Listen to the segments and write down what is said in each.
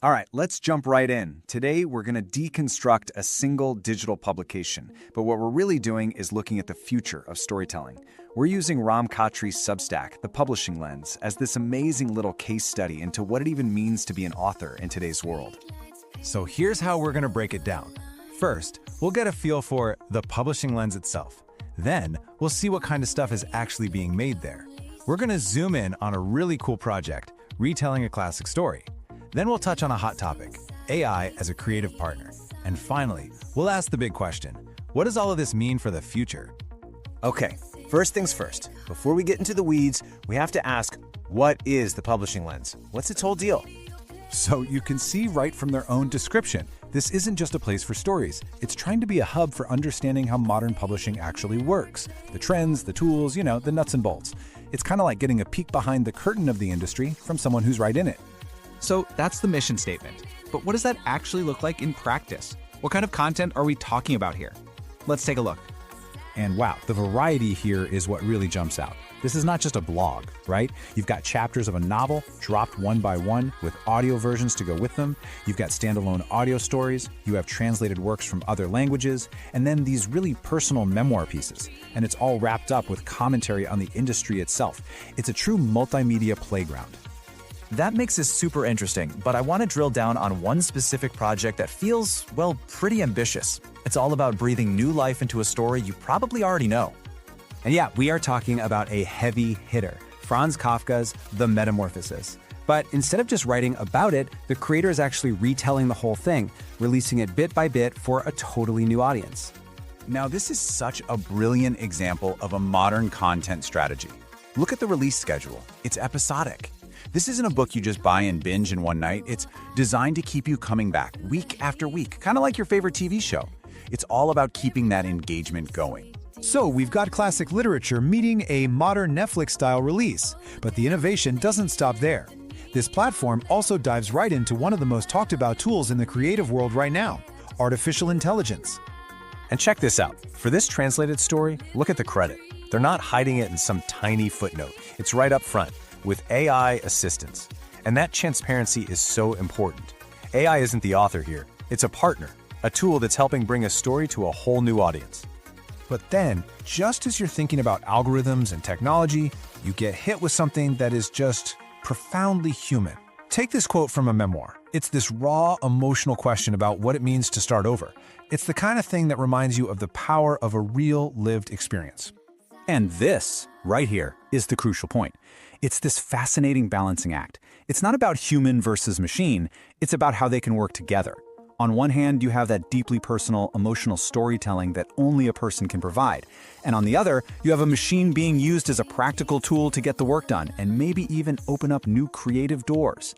All right, let's jump right in. Today, we're going to deconstruct a single digital publication, but what we're really doing is looking at the future of storytelling. We're using Ram Khatri's Substack, The Publishing Lens, as this amazing little case study into what it even means to be an author in today's world. So here's how we're going to break it down. First, we'll get a feel for the publishing lens itself. Then, we'll see what kind of stuff is actually being made there. We're going to zoom in on a really cool project, retelling a classic story. Then we'll touch on a hot topic, AI as a creative partner. And finally, we'll ask the big question, what does all of this mean for the future? Okay, first things first. Before we get into the weeds, we have to ask, what is the publishing lens? What's its whole deal? So you can see right from their own description, this isn't just a place for stories. It's trying to be a hub for understanding how modern publishing actually works. The trends, the tools, the nuts and bolts. It's kind of like getting a peek behind the curtain of the industry from someone who's right in it. So that's the mission statement. But what does that actually look like in practice? What kind of content are we talking about here? Let's take a look. And wow, the variety here is what really jumps out. This is not just a blog, right? You've got chapters of a novel dropped one by one with audio versions to go with them. You've got standalone audio stories. You have translated works from other languages, and then these really personal memoir pieces. And it's all wrapped up with commentary on the industry itself. It's a true multimedia playground. That makes this super interesting, but I want to drill down on one specific project that feels, well, pretty ambitious. It's all about breathing new life into a story you probably already know. And yeah, we are talking about a heavy hitter, Franz Kafka's The Metamorphosis. But instead of just writing about it, the creator is actually retelling the whole thing, releasing it bit by bit for a totally new audience. Now, this is such a brilliant example of a modern content strategy. Look at the release schedule. It's episodic. This isn't a book you just buy and binge in one night. It's designed to keep you coming back week after week, kind of like your favorite TV show. It's all about keeping that engagement going. So we've got classic literature meeting a modern Netflix-style release, but the innovation doesn't stop there. This platform also dives right into one of the most talked about tools in the creative world right now, artificial intelligence. And check this out. For this translated story, look at the credit. They're not hiding it in some tiny footnote. It's right up front, with AI assistance. And that transparency is so important. AI isn't the author here. It's a partner, a tool that's helping bring a story to a whole new audience. But then, just as you're thinking about algorithms and technology, you get hit with something that is just profoundly human. Take this quote from a memoir. It's this raw, emotional question about what it means to start over. It's the kind of thing that reminds you of the power of a real lived experience. And this, right here, is the crucial point. It's this fascinating balancing act. It's not about human versus machine, it's about how they can work together. On one hand, you have that deeply personal, emotional storytelling that only a person can provide. And on the other, you have a machine being used as a practical tool to get the work done and maybe even open up new creative doors.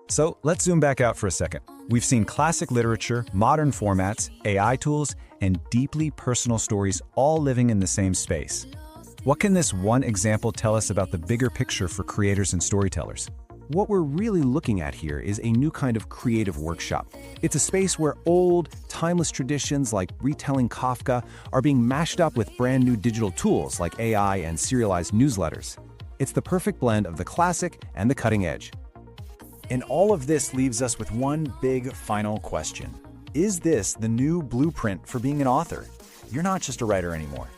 So let's zoom back out for a second. We've seen classic literature, modern formats, AI tools, and deeply personal stories all living in the same space. What can this one example tell us about the bigger picture for creators and storytellers? What we're really looking at here is a new kind of creative workshop. It's a space where old, timeless traditions like retelling Kafka are being mashed up with brand new digital tools like AI and serialized newsletters. It's the perfect blend of the classic and the cutting edge. And all of this leaves us with one big final question. Is this the new blueprint for being an author? You're not just a writer anymore.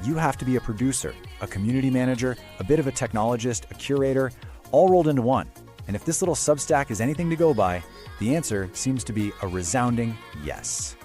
You have to be a producer, a community manager, a bit of a technologist, a curator, all rolled into one. And if this little Substack is anything to go by, the answer seems to be a resounding yes.